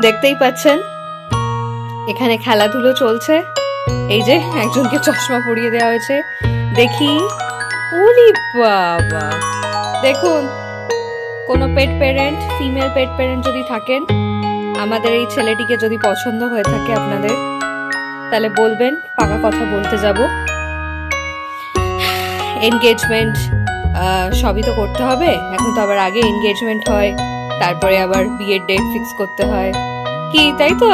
দেখতেই পাচ্ছেন এখানে খেলাধুলো চলছে। এই যে একজনকে চশমা পরিয়ে দেওয়া হয়েছে, দেখি ওরে বাবা। দেখুন, কোনো পেট প্যারেন্ট, ফিমেল পেট প্যারেন্ট যদি থাকেন, আমাদের এই ছেলেটিকে যদি পছন্দ হয়ে থাকে আপনাদের, তাহলে বলবেন, পাকা কথা বলতে যাব। এনগেজমেন্ট সবই তো করতে হবে, এখন তো আবার আগে এনগেজমেন্ট হয়, তারপরে আবার বিয়ের ডেট ফিক্স করতে হয়, কি তাই তো?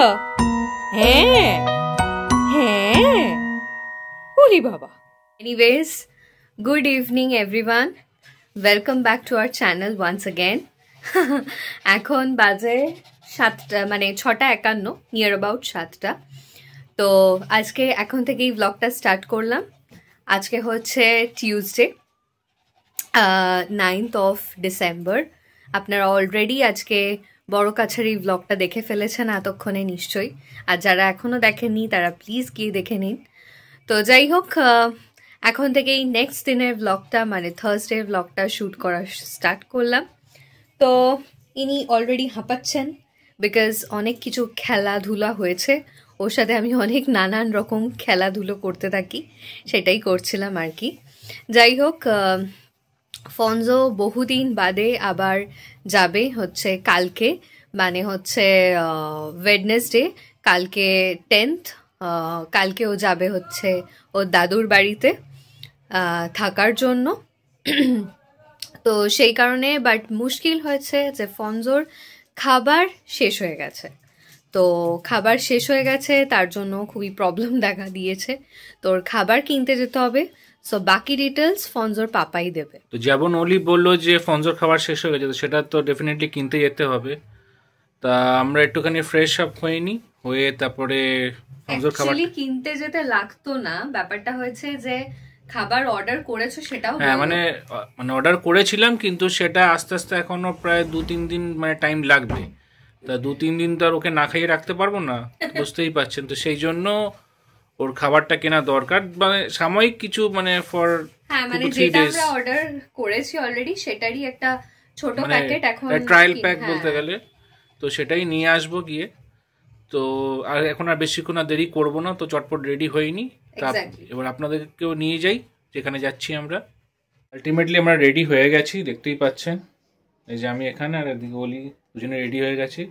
হ্যাঁ হ্যাঁ, ওরে বাবা। Anyways, good evening everyone, welcome back to our channel once again. এখন বাজে 7টা, মানে 6:51, নিয়ার অ্যাবাউট 7টা। তো আজকে এখন থেকেই ব্লগটা স্টার্ট করলাম। আজকে হচ্ছে টিউসডে, 9th of December। আপনারা অলরেডি আজকে বড় কাছের এই ব্লগটা দেখে ফেলেছেন এতক্ষণে নিশ্চয়ই, আর যারা এখনও দেখেননি তারা প্লিজ গিয়ে দেখে নিন। তো যাই হোক, এখন থেকেই নেক্সট দিনের ব্লগটা, মানে থার্সডে ব্লগটা শ্যুট করা স্টার্ট করলাম। তো ইনি অলরেডি হাঁপাচ্ছেন, বিকজ অনেক কিছু খেলাধুলা হয়েছে, ওর সাথে আমি অনেক নানান রকম খেলাধুলো করতে থাকি, সেটাই করছিলাম আর কি। যাই হোক, ফনজো বহুদিন বাদে আবার যাবে হচ্ছে কালকে, মানে হচ্ছে ওয়েডনেসডে, কালকে 10th। কালকে ও যাবে হচ্ছে ওর দাদুর বাড়িতে থাকার জন্য। তো সেই কারণে বাট মুশকিল হয়েছে যে ফনজোর খাবার শেষ হয়ে গেছে। তো খাবার শেষ হয়ে গেছে, তার জন্য খুবই প্রবলেম দেখা দিয়েছে। তোর খাবার কিনতে যেতে হবে। সো বাকি ডিটেলস ফনজোর পাপাই দেবে। তো যেমন অলি বললো যে ফনজোর খাবার শেষ হয়ে গেছে, সেটা তো ডেফিনেটলি কিনতে যেতে হবে। তা আমরা একটুখানি ফ্রেশ আপ হইনি, হয়ে তারপরে ফনজোর খাবার কিনতে যেতে লাগতো না। ব্যাপারটা হয়েছে যে খাবার অর্ডার করেছো সেটাও, হ্যাঁ মানে অর্ডার করেছিলাম, কিন্তু সেটা আস্তে আস্তে এখনো প্রায় 2-3 দিন মানে টাইম লাগবে। তা 2-3 দিন তো আর ওকে না খাইয়ে রাখতে পারবো না, বুঝতেই পারছেন। তো সেই জন্য ওর খাবারটা কেনা দরকার, মানে সাময়িক কিছু, মানে ফর মানে যেটা আমরা অর্ডার করেছি অলরেডি সেটারই একটা ছোট প্যাকেট, এখন ট্রায়াল প্যাক বলতে গেলে। তো সেটাই নিয়ে আসবো গিয়ে। তো আর এখন আর বেশিক্ষণ আর দেরি করবো না, তো চটপট রেডি হইনি। এবার আপনাদেরকেও নিয়ে যাই যেখানে যাচ্ছি আমরা। আলটিমেটলি আমরা রেডি হয়ে গেছি, দেখতেই পাচ্ছেন। এই যে আমি এখানে, আর এদিকে বলি, দুজনে রেডি হয়ে গেছি।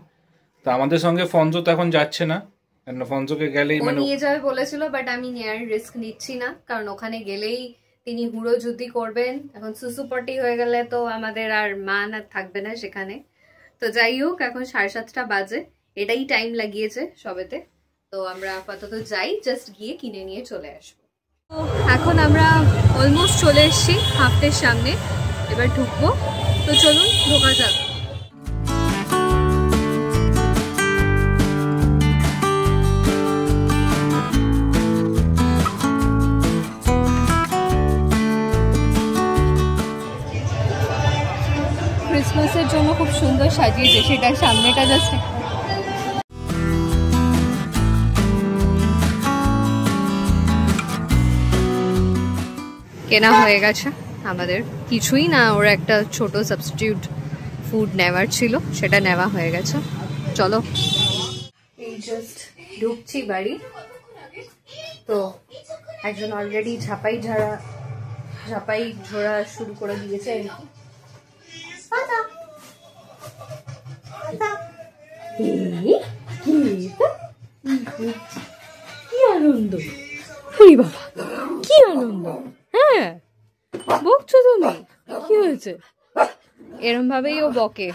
তো আমাদের সঙ্গে ফনজো তো এখন যাচ্ছে না, কারণ ফনজোকে গেলেই মানে নিয়ে যাবে বলেছিল, বাট আমি নেয়ার রিস্ক নিচ্ছি না, কারণ ওখানে গেলেই তিনি হুড়ো যুদ্ধি করবেন। এখন সুসুপটি হয়ে গেলে তো আমাদের আর মান আর থাকবে না সেখানে। তো যাই হোক, এখন 7:30 বাজে, এটাই টাইম লাগিয়েছে সবেতে। তো আমরা আপাতত যাই, জাস্ট গিয়ে কিনে নিয়ে চলে আসবো। তো এখন আমরা অলমোস্ট চলে এসেছি হাফটের সামনে, এবার ঢুকবো। তো চলুন ঢোকা যাক। ক্রিসমাসের জন্য খুব সুন্দর সাজিয়েছে, সেটার সামনেটা জাস্ট কেনা হয়ে গেছে আমাদের। কিছুই না, ওর একটা ছোট সাবস্টিটিউট ফুড নেওয়ার ছিল, সেটা নেওয়া হয়ে গেছে। চলো, এই জাস্ট ঢুকছি বাড়ি। তো একজন অলরেডি ঝাপাই ঝোড়া শুরু করে দিয়েছে। কি আনন্দ, বাবা কি আনন্দ। হ্যাঁ, বকছো তুমি? কি হয়েছে? এরম ভাবেই ও বকে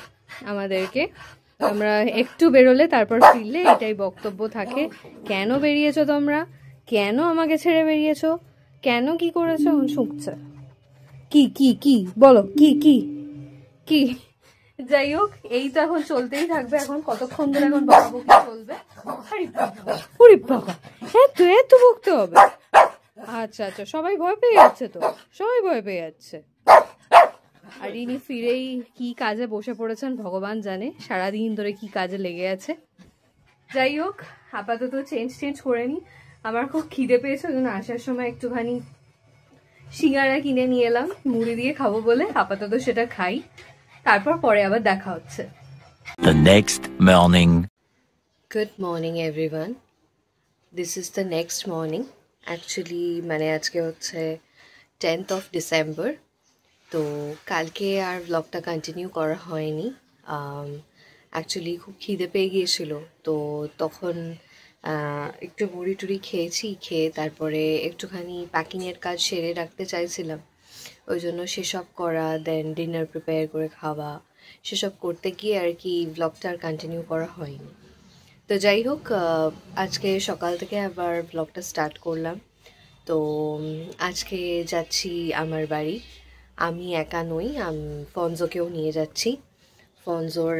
আমাদেরকে। আমরা একটু বেরোলে, তারপর ফিরলে এটাই বক্তব্য থাকে, কেন বেরিয়েছো তোমরা, কেন আমাকে ছেড়ে বেরিয়েছো, কেন কি করেছো। এখন শুকছে কি কি কি বলো, কি কি কি। যাই হোক, এই তো এখন চলতেই থাকবে। এখন কতক্ষণ ধরে এখন বকাবকি চলবে। এত এত বকতে হবে? আচ্ছা আচ্ছা, সবাই ভয় পেয়ে যাচ্ছে, তো সবাই ভয় পেয়ে যাচ্ছে। আর ইনি ফিরেই কি কাজে বসে পড়েছেন ভগবান জানে, সারাদিন ধরে কি কাজে লেগে আছে। যাই হোক, আপাতত চেঞ্জ করে নি। আমার খুব খিদে পেয়েছে, ওই জন্য আসার সময় একটুখানি সিঙ্গারা কিনে নিয়ে এলাম, মুড়ি দিয়ে খাবো বলে। আপাতত সেটা খাই, তারপর পরে আবার দেখা হচ্ছে। The next morning. Good morning everyone. This is the next morning. Actually মানে আজকে হচ্ছে 10th of December. তো কালকে আর ব্লগটা কন্টিনিউ করা হয়নি। অ্যাকচুয়ালি খুব খিদে পেয়ে গিয়েছিল, তো তখন একটু মুড়ি টুড়ি খেয়েছি, খেয়ে তারপরে একটুখানি প্যাকিংয়ের কাজ সেরে রাখতে চাইছিলাম। ওই জন্য সেসব করা, দেন ডিনার প্রিপেয়ার করে খাওয়া, সেসব করতে গিয়ে আর কি ব্লগটা আর কন্টিনিউ করা হয়নি। তো যাই হোক, আজকে সকাল থেকে আবার ব্লগটা স্টার্ট করলাম। তো আজকে যাচ্ছি আমার বাড়ি। আমি একা নই, আমি ফনজোকেও নিয়ে যাচ্ছি। ফনজোর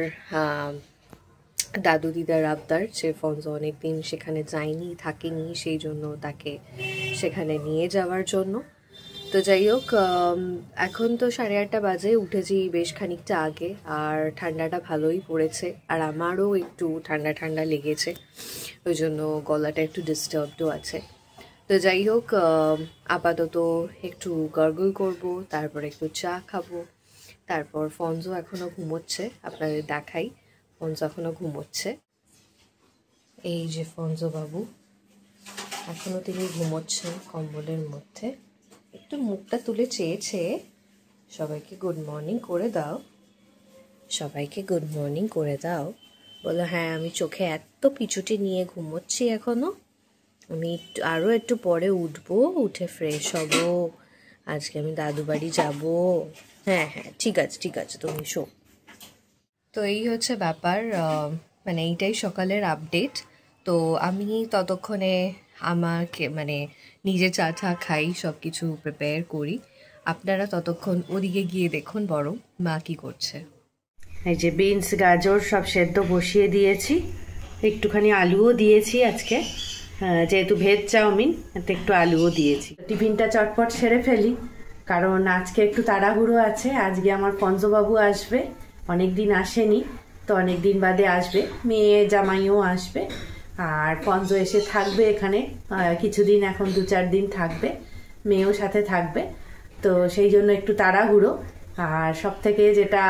দাদু দিদার আবদার, যে ফনজো অনেকদিন সেখানে যায়নি, থাকেনি, সেই জন্য তাকে সেখানে নিয়ে যাওয়ার জন্য। তো যাই হোক, এখন তো 8:30 বাজে, উঠেছি বেশ খানিকটা আগে, আর ঠান্ডাটা ভালোই পড়েছে, আর আমারও একটু ঠান্ডা ঠান্ডা লেগেছে, ওই জন্য গলাটা একটু ডিস্টার্বডও আছে। তো যাই হোক, আপাতত একটু গার্গল করব, তারপর একটু চা খাবো, তারপর ফনজো এখনও ঘুমোচ্ছে, আপনাদের দেখাই। ফনজো এখনও ঘুমোচ্ছে, এই যে ফনজো বাবু এখনও তিনি ঘুমোচ্ছেন কম্বলের মধ্যে। একটু মুখটা তুলে চেয়েছে। সবাইকে গুড মর্নিং করে দাও, সবাইকে গুড মর্নিং করে দাও। বলো হ্যাঁ, আমি চোখে এত পিছুটি নিয়ে ঘুমোচ্ছি এখনও, আমি আরও একটু পরে উঠবো, উঠে ফ্রেশ হব, আজকে আমি দাদু বাড়ি যাবো। হ্যাঁ হ্যাঁ, ঠিক আছে ঠিক আছে, তুমি শো। তো এই হচ্ছে ব্যাপার, মানে এইটাই সকালের আপডেট। তো আমি ততক্ষণে আমাকে মানে নিজে চা টা খাই, সব কিছু প্রিপেয়ার করি। আপনারা ততক্ষণ ওদিকে গিয়ে দেখুন বরং মা কী করছে। এই যে বিনস গাজর সব সেদ্ধ বসিয়ে দিয়েছি, একটুখানি আলুও দিয়েছি আজকে, যেহেতু ভেজ চাউমিন এতে একটু আলুও দিয়েছি। টিফিনটা চটপট সেরে ফেলি, কারণ আজকে একটু তাড়াহুড়ো আছে। আজকে আমার ফনজোবাবু আসবে, অনেক দিন আসেনি, তো অনেক দিন বাদে আসবে। মেয়ে জামাইও আসবে, আর ফনজো এসে থাকবে এখানে কিছুদিন, এখন 2-4 দিন থাকবে, মেয়েও সাথে থাকবে। তো সেই জন্য একটু তাড়াহুড়ো। আর সব থেকে যেটা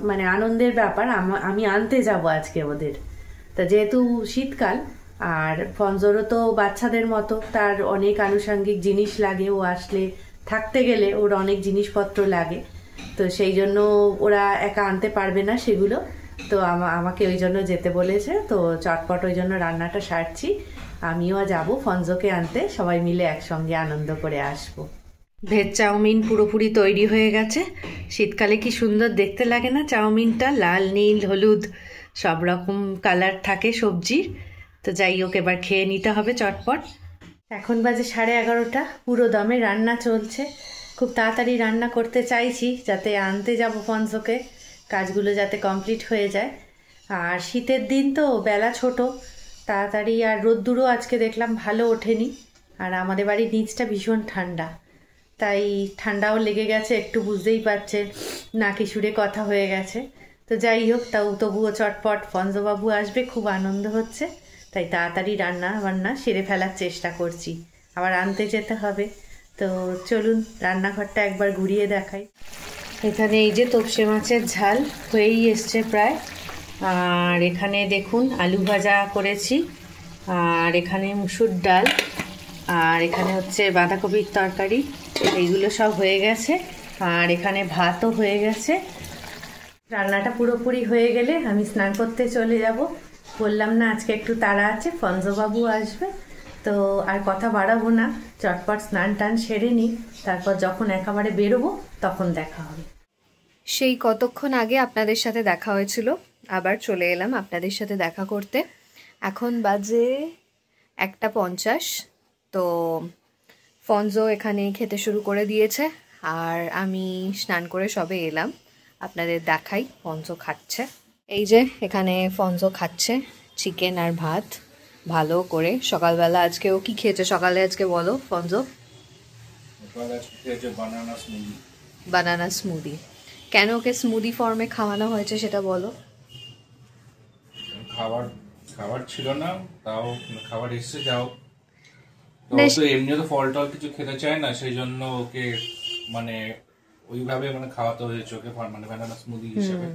মানে আনন্দের ব্যাপার, আমি আনতে যাব আজকে ওদের। তা যেহেতু শীতকাল, আর ফনজোরও তো বাচ্চাদের মতো, তার অনেক আনুষঙ্গিক জিনিস লাগে, ও আসলে থাকতে গেলে ওর অনেক জিনিসপত্র লাগে, তো সেই জন্য ওরা একা আনতে পারবে না সেগুলো। তো আমাকে ওই জন্য যেতে বলেছে, তো চটপট ওই জন্য রান্নাটা সারছি। আমিও যাব ফনজোকে আনতে, সবাই মিলে একসঙ্গে আনন্দ করে আসবো। ভেজ চাউমিন পুরোপুরি তৈরি হয়ে গেছে। শীতকালে কি সুন্দর দেখতে লাগে না চাউমিনটা, লাল নীল হলুদ সব রকম কালার থাকে সবজির। তো যাই হোক, এবার খেয়ে নিতে হবে চটপট। এখন বাজে 11:30, পুরো দমে রান্না চলছে। খুব তাড়াতাড়ি রান্না করতে চাইছি, যাতে আনতে যাব ফনজোকে, কাজগুলো যাতে কমপ্লিট হয়ে যায়। আর শীতের দিন তো বেলা ছোট, তাড়াতাড়ি, আর রোদ্দুরও আজকে দেখলাম ভালো ওঠেনি। আর আমাদের বাড়ির নিচটা ভীষণ ঠান্ডা, তাই ঠান্ডাও লেগে গেছে একটু, বুঝতেই পারছেন, নাকি সুরে কথা হয়ে গেছে। তো যাই হোক, তবুও চটপট ফনজোবাবু আসবে, খুব আনন্দ হচ্ছে, তাই তাড়াতাড়ি রান্না বান্না সেরে ফেলার চেষ্টা করছি, আবার আনতে যেতে হবে। তো চলুন রান্নাঘরটা একবার ঘুরিয়ে দেখাই। এখানে এই যে তোপসে মাছের ঝাল হয়েই এসছে প্রায়, আর এখানে দেখুন আলু ভাজা করেছি, আর এখানে মুসুর ডাল, আর এখানে হচ্ছে বাঁধাকপির তরকারি, এইগুলো সব হয়ে গেছে, আর এখানে ভাতও হয়ে গেছে। রান্নাটা পুরোপুরি হয়ে গেলে আমি স্নান করতে চলে যাব। বললাম না আজকে একটু তাড়া আছে, ফনজোবাবু আসবে, তো আর কথা বাড়াবো না, চটপট স্নান টান সেরে নিই, তারপর যখন একেবারে বেরোবো তখন দেখা হবে। সেই কতক্ষণ আগে আপনাদের সাথে দেখা হয়েছিল, আবার চলে এলাম আপনাদের সাথে দেখা করতে। এখন বাজে 1:50। তো ফনজো এখানে খেতে শুরু করে দিয়েছে, আর আমি স্নান করে সবে এলাম, আপনাদের দেখাই। ফনজো খাচ্ছে, এই যে এখানে ফনজো খাচ্ছে চিকেন আর ভাত ভালো করে। সকালবেলা আজকে ও কি খেয়েছে সকালে, আজকে বলো ফনজো? বানানা স্মুদি। কেন ওকে স্মুদি ফর্মে খাওয়ানো হয়েছে সেটা বলো। খাবার ছিল না, তাও খাবার এসে যাও, তো এমনিও তো ফল টল কিছু খেতে চায় না, সেই জন্য ওকে মানে ওইভাবে মানে খাওয়াতে হয়েছে ওকে, মানে বানানা স্মুদি হিসেবে।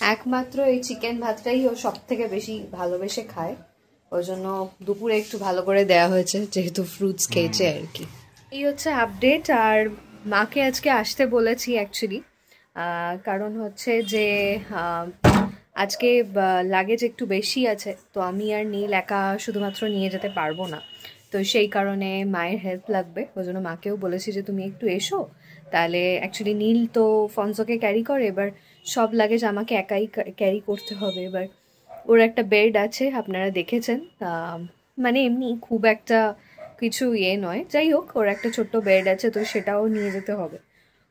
একমাত্র এই চিকেন ভাতটাই ও সব থেকে বেশি ভালোবেসে খায়, ওই জন্য দুপুরে একটু ভালো করে দেয়া হয়েছে, যেহেতু ফ্রুটস খেয়েছে আর কি। এই হচ্ছে আপডেট। আর মাকে আজকে আসতে বলেছি অ্যাকচুয়ালি, কারণ হচ্ছে যে আজকে লাগেজ একটু বেশি আছে, তো আমি আর নীল একা শুধুমাত্র নিয়ে যেতে পারবো না, তো সেই কারণে মায়ের হেল্প লাগবে। ওই জন্য মাকেও বলেছি যে তুমি একটু এসো, তাহলে অ্যাকচুয়ালি নীল তো ফনজোকে ক্যারি করে, এবার সব লাগেজ আমাকে একাই ক্যারি করতে হবে। এবার ওর একটা বেড আছে, আপনারা দেখেছেন, মানে এমনি খুব একটা কিছু ইয়ে নয়, যাই হোক ওর একটা ছোট্ট বেড আছে, তো সেটাও নিয়ে যেতে হবে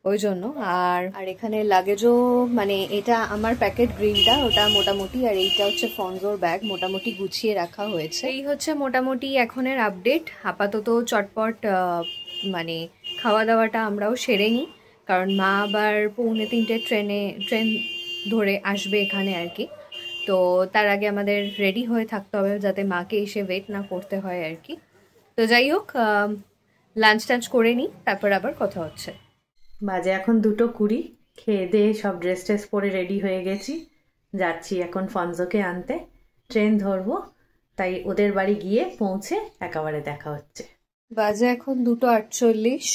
ওই জন্য। আর এখানে লাগেজও, মানে এটা আমার প্যাকেট গ্রিনটা, ওটা মোটামুটি, আর এইটা হচ্ছে ফনজোর ব্যাগ, মোটামুটি গুছিয়ে রাখা হয়েছে। এই হচ্ছে মোটামুটি এখনের আপডেট। আপাতত চটপট মানে খাওয়া দাওয়াটা আমরাও সেরে নিই, কারণ মা আবার 2:45 ট্রেন ধরে আসবে এখানে আর কি, তো তার আগে আমাদের রেডি হয়ে থাকতে হবে যাতে মাকে এসে ওয়েট না করতে হয় আর কি। তো যাই হোক, লাঞ্চ টাঞ্চ করে নিই, তারপর আবার কথা হচ্ছে। বাজে এখন 2:20, খেয়ে দিয়ে সব ড্রেস ট্রেস পরে রেডি হয়ে গেছি, যাচ্ছি এখন ফনজোকে আনতে। ট্রেন ধরবো, তাই ওদের বাড়ি গিয়ে পৌঁছে একেবারে দেখা হচ্ছে। বাজে এখন 2:48,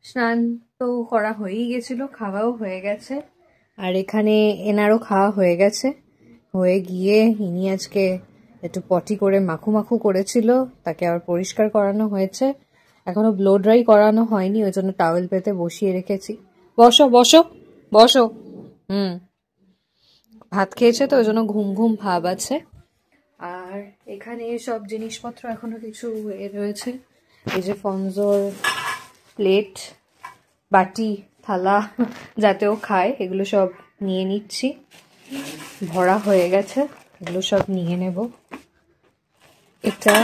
স্নান তো করা হয়েই গেছিল, খাওয়াও হয়ে গেছে, আর এখানে এনারও খাওয়া হয়ে গেছে। হয়ে গিয়ে ইনি আজকে একটু পটি করে মাখু মাখু করেছিল, তাকে আবার পরিষ্কার করানো হয়েছে, এখনো ব্লো ড্রাই করানো হয়নি, ওই জন্য টাওয়েল পেতে বসিয়ে রেখেছি। বসো বসো বসো। ভাত খেয়েছে তো ওই জন্য ঘুম ঘুম ভাব আছে। আর এখানে সব জিনিসপত্র এখনো কিছু রয়েছে, এই যে ফনজোর প্লেট, বাটি, থালা যাতেও খায়, এগুলো সব নিয়ে নিচ্ছি, ভরা হয়ে গেছে, এগুলো সব নিয়ে নেব। এটা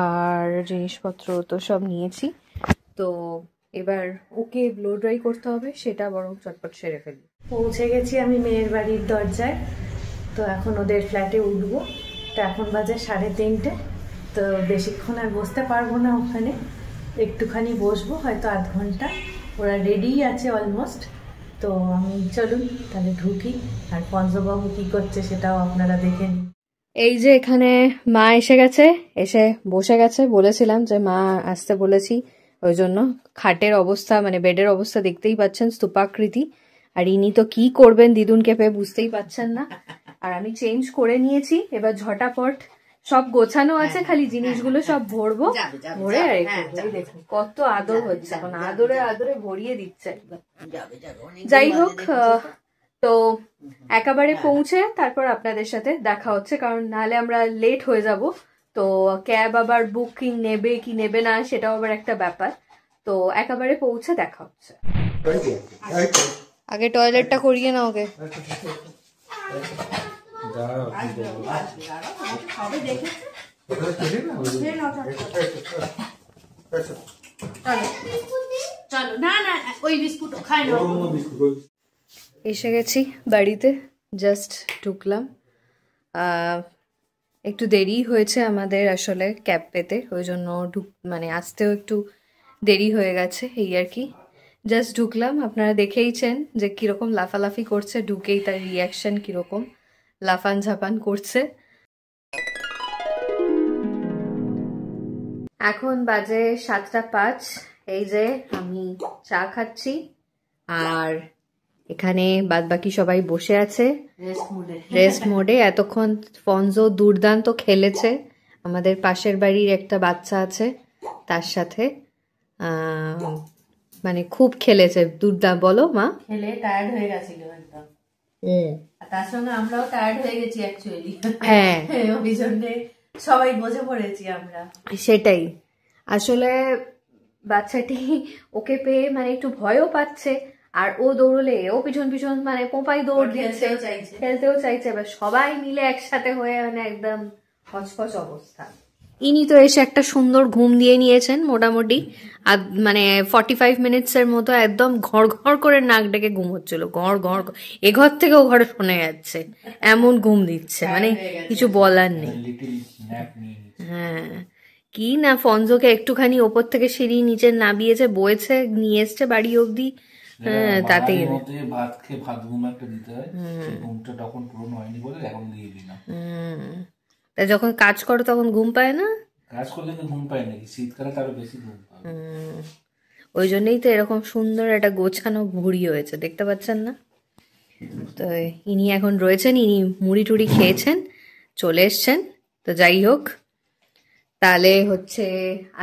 আর জিনিসপত্র তো সব নিয়েছি, তো এবার ওকে ব্লো ড্রাই করতে হবে, সেটা বরং চটপট সেরে ফেলি। পৌঁছে গেছি আমি মেয়ের বাড়ির দরজায়, তো এখন ওদের ফ্ল্যাটে উঠবো। তো এখন বাজে 3:30, তো বেশিক্ষণ আর বসতে পারবো না ওখানে, একটুখানি বসবো হয়তো আধ ঘন্টা, ওরা রেডিই আছে অলমোস্ট। তো আমি চলুন তাহলে ঢুকি, আর পঞ্চবাবু কী করছে সেটাও আপনারা দেখে নিন। এই যে এখানে মা এসে গেছে, এসে বসে গেছে, বলেছিলাম যে মা আসতে বলেছি, ওই জন্য খাটের অবস্থা, মানে বেডের অবস্থা দেখতেই পাচ্ছেন, স্তূপাকৃতি। আর ইনি তো কি করবেন দিদুনকে পেয়ে বুঝতেই পাচ্ছেন না। আর আমি চেঞ্জ করে নিয়েছি, এবার ঝটাপট সব গোছানো আছে, খালি জিনিসগুলো সব ভরবো, ভরে আর দেখুন কত আদর হচ্ছে, এখন আদরে আদরে ভরিয়ে দিচ্ছে একবার। যাই হোক, তো একেবারে পৌঁছে তারপর আপনাদের সাথে দেখা হচ্ছে, কারণ নাহলে আমরা লেট হয়ে যাব। তো ক্যাব আবার বুকিং নেবে কি নেবে না সেটাও আবার একটা ব্যাপার, তো একেবারে পৌঁছে দেখা হচ্ছে। আগে টয়লেটটা করিয়ে নাও ওকে। এসে গেছি বাড়িতে, জাস্ট ঢুকলাম। একটু দেরি হয়েছে আমাদের আসলে ক্যাব পেতে, ওই জন্য মানে আসতেও একটু দেরি হয়ে গেছে, এই আর কি। জাস্ট ঢুকলাম, আপনারা দেখেইছেন যে কিরকম লাফালাফি করছে, ঢুকেই তার রিয়াকশন কিরকম লাফান ঝাপান করছে। এখন বাজে 7:05, এই যে আমি চা খাচ্ছি, আর এখানে বাদবাকি সবাই বসে আছে রেস্ট মোডে। এতক্ষণ ফনজো দুর্দান্ত খেলেছে, আমাদের পাশের বাড়ির একটা বাচ্চা আছে তার সাথে, মানে খুব খেলেছে দুর্দান্ত। বলো মা? খেলে টায়ার্ড হয়ে গেছিল একদম, তার সঙ্গে আমরাও টায়ার্ড হয়ে গেছি অ্যাকচুয়ালি। হ্যাঁ, ওই জন্য সবাই বসে পড়েছি আমরা। সেটাই আসলে, বাচ্চাটি ওকে পেয়ে মানে একটু ভয়ও পাচ্ছে, আর ও দৌড়লে ও পিছন পিছন মানে পোপাই দৌড় দিচ্ছে, খেলতেও চাইছে। এবার সবাই মিলে একসাথে হয়ে মানে একদম হচপচ অবস্থা। ইনি তো এসে একটা সুন্দর ঘুম দিয়ে নিয়েছেন মোটামুটি, আর মানে 45 মিনিটসের মতো একদম ঘর ঘর করে নাক ডেকে ঘুম হচ্ছিল, ঘর ঘর, এ ঘর থেকে ও ঘরে শোনা যাচ্ছে, এমন ঘুম দিচ্ছে, মানে কিছু বলার নেই। হ্যাঁ, কি না ফনজোকে একটুখানি ওপর থেকে সিঁড়ি নিচে নামিয়েছে, বয়েছে, নিয়ে এসছে বাড়ি অবধি, হ্যাঁ তাতেই ভাত খেয়ে ভাত ঘুম একটা দিতে হয়, ঘুমটা তখন পূরণ হয়নি বলে এখন দিয়ে দিলাম। তা যখন কাজ করো তখন ঘুম পায় না? কাজ করলে তো ঘুম পায় নাকি, শীতকালে তো আরো বেশি ঘুম পায়। ওই জন্যই তো এরকম সুন্দর একটা গোছানো ভুঁড়ি হয়েছে, দেখতে পাচ্ছেন না? তো ইনি এখন রয়েছেন, ইনি মুড়ি টুড়ি খেয়েছেন, চলে এসছেন। তো যাই হোক, তাহলে হচ্ছে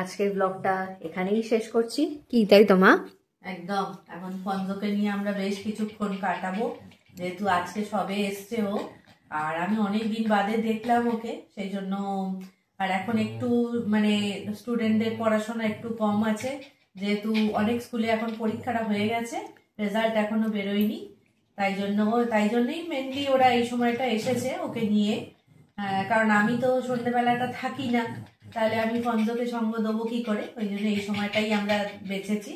আজকের ব্লগটা এখানেই শেষ করছি, কি তাই তো মা? একদম। এখন ফন্দকে নিয়ে আমরা বেশ কিছুক্ষণ কাটাবো, যেহেতু আজকে সবে এসছে ও, আর আমি অনেক দিন বাদে দেখলাম ওকে, সেই জন্য। আর এখন একটু মানে স্টুডেন্টদের পড়াশোনা একটু কম আছে, যেহেতু অনেক স্কুলে এখন পরীক্ষাটা হয়ে গেছে, রেজাল্ট এখনো বেরোয়নি, তাই জন্যই মেনলি ওরা এই সময়টা এসেছে ওকে নিয়ে। কারণ আমি তো সন্ধ্যেবেলাটা থাকি না, তাহলে আমি ফন্দকে সঙ্গ দেবো কি করে, ওই জন্য এই সময়টাই আমরা বেছেছি।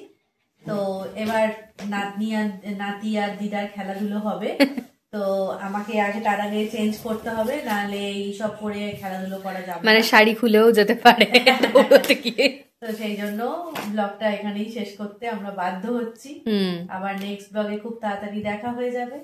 তো এবার নাতি আর দিদার খেলাধুলো হবে, তো আমাকে তার আগে চেঞ্জ করতে হবে, নাহলে এইসব পরে খেলাধুলো করা যাবে, মানে শাড়ি খুলেও যেতে পারে। তো সেই জন্য ব্লগটা এখানেই শেষ করতে আমরা বাধ্য হচ্ছি। আবার নেক্সট ব্লগে খুব তাড়াতাড়ি দেখা হয়ে যাবে।